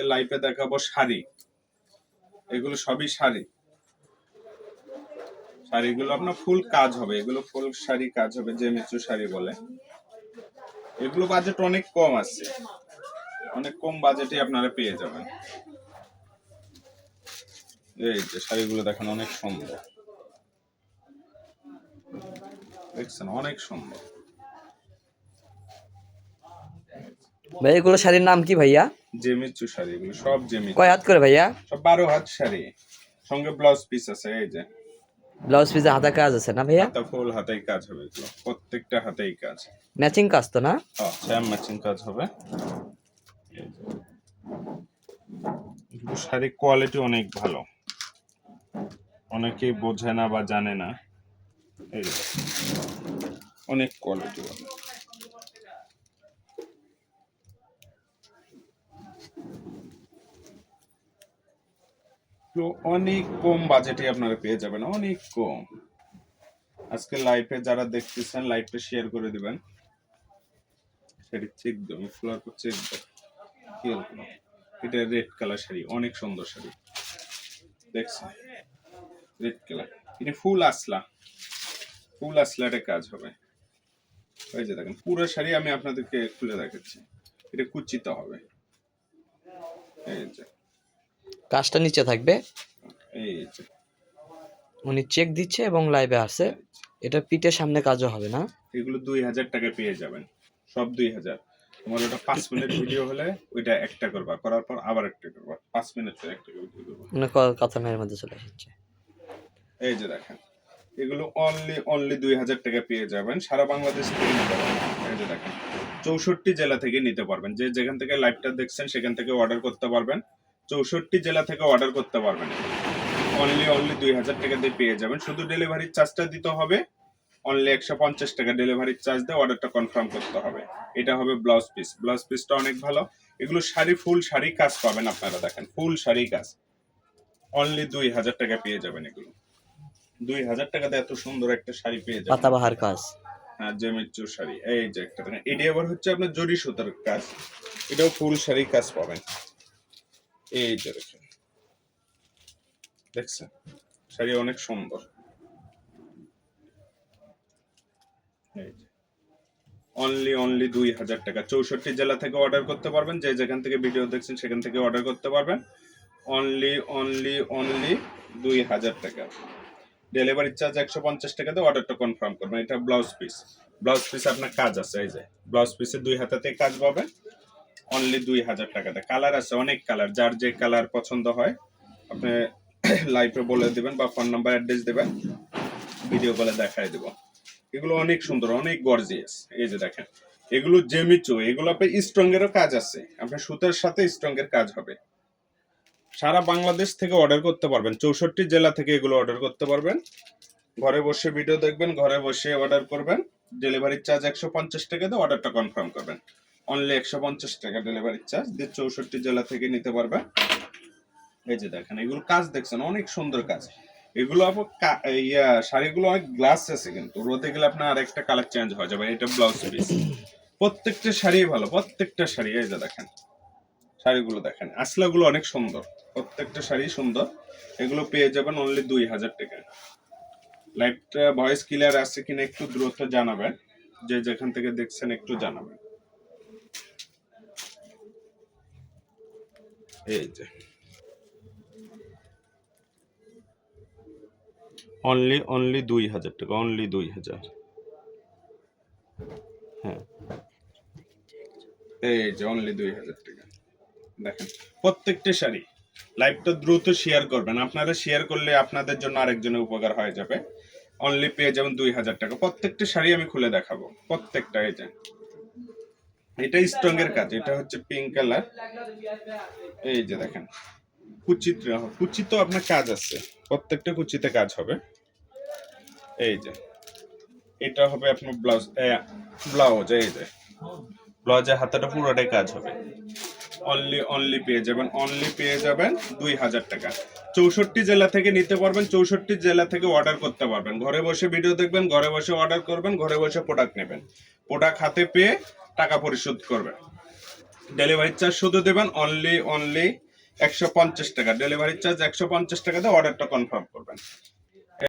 আজকে লাইভে দেখাবো শাড়ি। এগুলো সবই শাড়ি। শাড়িগুলো আপনার ফুল কাজ হবে, এগুলো ফুল শাড়ি কাজ হবে, যে মেচু শাড়ি বলে। এগুলো বাজেট অনেক কম আছে, অনেক কম বাজেটে আপনারা পেয়ে যাবেন। এই যে শাড়িগুলো দেখেন, অনেক সুন্দর, দেখছেন অনেক সুন্দর। ভাই এগুলো শাড়ির নাম কি ভাইয়া? জেমিচু শাড়ি, এগুলো সব জেমিচু। কয় হাত করে ভাইয়া? সব 12 হাত শাড়ি, সঙ্গে ব্লাউজ পিস আছে। এই যে ব্লাউজ পিসে হাতে কাজ আছে না ভাইয়া? হাতা ফুল হাতেই কাজ হবে, এগুলো প্রত্যেকটা হাতেই কাজ। ম্যাচিং কাজ তো না? হ্যাঁ, সেম ম্যাচিং কাজ হবে। এগুলো শাড়ির কোয়ালিটি অনেক ভালো, অনেকেই বোঝে না বা জানে না। এই যে অনেক কোয়ালিটি ভালো। তো অনেক কম বাজেটে আপনারা পেয়ে যাবেন, অনেক কম। আজকে লাইভে যারা দেখতেছেন লাইভটা শেয়ার করে দিবেন। শাড়ি চেক দাও, ফ্লোর পর চেক দাও, কি হলো? এটা রেড কালার শাড়ি, অনেক সুন্দর শাড়ি, দেখছেন রেড কালার। এটা ফুল আসলা, ফুল আসলাটা কাজ হবে। এই যে দেখেন পুরো শাড়ি আমি আপনাদেরকে খুলে দেখাচ্ছি। এটা কুচিত হবে, এই যে কাজটা নিচে থাকবে। এই যে উনি চেক দিচ্ছে এবং লাইভে আছে। এটা পিঠের সামনে কাজও হবে না? এগুলো 2000 টাকা পেয়ে যাবেন, সব 2000। তোমার ওটা 5 মিনিট ভিডিও হলে ওইটা একটা করবা, করার পর আবার একটা করবা, 5 মিনিট পর একটা ভিডিও করবা। মানে কথা মেয়ের মধ্যে চলে এসেছে। এই যে দেখেন এগুলো অনলি 2000 টাকা পেয়ে যাবেন, সারা বাংলাদেশ থেকে নিতে পারবেন। এই যে দেখেন 64 জেলা থেকে নিতে পারবেন, যে যেখান থেকে লাইভটা দেখছেন সেখান থেকে অর্ডার করতে পারবেন। 64 জেলা থেকে অর্ডার করতে পারবেন। অনলি 2000 টাকা দিয়ে পেয়ে যাবেন। শুধু ডেলিভারি চার্জটা দিতে হবে, অনলি 150 টাকা ডেলিভারি চার্জ দিয়ে অর্ডারটা কনফার্ম করতে হবে। এটা হবে ব্লাউজ পিস, ব্লাউজ পিসটা অনেক ভালো। এগুলো শাড়ি, ফুল শাড়ি কাজ পাবেন আপনারা, দেখেন ফুল শাড়ি কাজ। অনলি 2000 টাকা পেয়ে যাবেন এগুলো। 2000 টাকাতে এত সুন্দর একটা শাড়ি পেয়ে যাবেন, পাতাবাহার কাজ। হ্যাঁ জেমিচুর শাড়ি। এই যে একটা দেখেন, এটি আবার হচ্ছে আপনার জরি সুতার কাজ, এটাও ফুল শাড়ি কাজ পাবেন। এই যে দেখেন, দেখছেন শাড়ি অনেক সুন্দর। এই যে অনলি 2000 টাকা। 64 জেলা থেকে অর্ডার করতে পারবেন, যে যেখান থেকে ভিডিও দেখছেন সেখান থেকে অর্ডার করতে পারবেন। অনলি 2000 টাকা। ডেলিভারি চার্জ 150 টাকা দিয়ে অর্ডারটা কনফার্ম করবেন। এটা ব্লাউজ পিস, ব্লাউজ পিস আপনার কাজ আছে। এই যে ব্লাউজ পিসে 2 হাতাতে কাজ পাবেন, অনলি 2000 টাকাতে। কালার আছে অনেক কালার, যার যে কালার পছন্দ হয় আপনি লাইভে বলে দিবেন বা ফোন নাম্বার অ্যাড্রেস দিবেন, ভিডিও কলে দেখাই দেব। এগুলো অনেক সুন্দর, অনেক গর্জিয়াস। এই যে দেখেন এগুলো জেমিচু, এগুলো আপনার স্ট্রং এরও কাজ আছে, আপনার সুতার সাথে স্ট্রং এর কাজ হবে। সারা বাংলাদেশ থেকে অর্ডার করতে পারবেন, 64 জেলা থেকে এগুলো অর্ডার করতে পারবেন। ঘরে বসে ভিডিও দেখবেন, ঘরে বসে অর্ডার করবেন। ডেলিভারি চার্জ 150 টাকা দিয়ে অর্ডারটা কনফার্ম করবেন। অনলি 150 টাকা ডেলিভারি চার্জ দিয়ে 64 জেলা থেকে নিতে পারবেন। এই যে দেখেন এগুলো কাজ দেখছেন, অনেক সুন্দর কাজ। এগুলো শাড়িগুলো অনেক গ্লাস আছে, কিন্তু রোদে গেলে আপনার আরেকটা কালার চেঞ্জ হয়ে যাবে। এটা ব্লাউজ পিস, প্রত্যেকটা শাড়ি ভালো, প্রত্যেকটা শাড়ি। এই যে দেখেন শাড়িগুলো দেখেন, আসলাগুলো অনেক সুন্দর, প্রত্যেকটা শাড়ি সুন্দর। এগুলো পেয়ে যাবেন অনলি 2000 টাকা। লাইভটা ভয়েস ক্লিয়ার আসছে কিনা একটু দ্রুত জানাবেন, যে যেখান থেকে দেখছেন একটু জানাবেন। এই যে অনলি 2000 টাকা, অনলি 2000। হ্যাঁ এই যে অনলি 2000 টাকা। দেখেন প্রত্যেকটা শাড়ি। লাইভটা দ্রুত শেয়ার করবেন, আপনারা শেয়ার করলে আপনাদের জন্য আরেকজনের উপকার হয়ে যাবে। অনলি পেয়ে যাবেন 2000 টাকা। প্রত্যেকটা শাড়ি আমি খুলে দেখাবো, প্রত্যেকটা। এই যে এটা স্ট্রং এর কাজ, এটা হচ্ছে পিঙ্ক কালার। এই যে দেখেন কুচিত আপনার কাজ আছে, প্রত্যেকটা কুচিতে কাজ হবে। এই যে এটা হবে আপনার ব্লাউজ। এই যে ব্লাউজের হাতাটা পুরোটাই কাজ হবে। অনলি পেয়ে যাবেন 2000 টাকা। 64 জেলা থেকে নিতে পারবেন, 64 জেলা থেকে অর্ডার করতে পারবেন। ঘরে বসে ভিডিও দেখবেন, ঘরে বসে অর্ডার করবেন, ঘরে বসে প্রোডাক্ট নেবেন, প্রোডাক্ট হাতে পেয়ে টাকা পরিশোধ করবেন। ডেলিভারি চার্জ শুধু দেবেন অনলি 150 টাকা। ডেলিভারি চার্জ 150 টাকা দিয়ে অর্ডারটা কনফার্ম করবেন।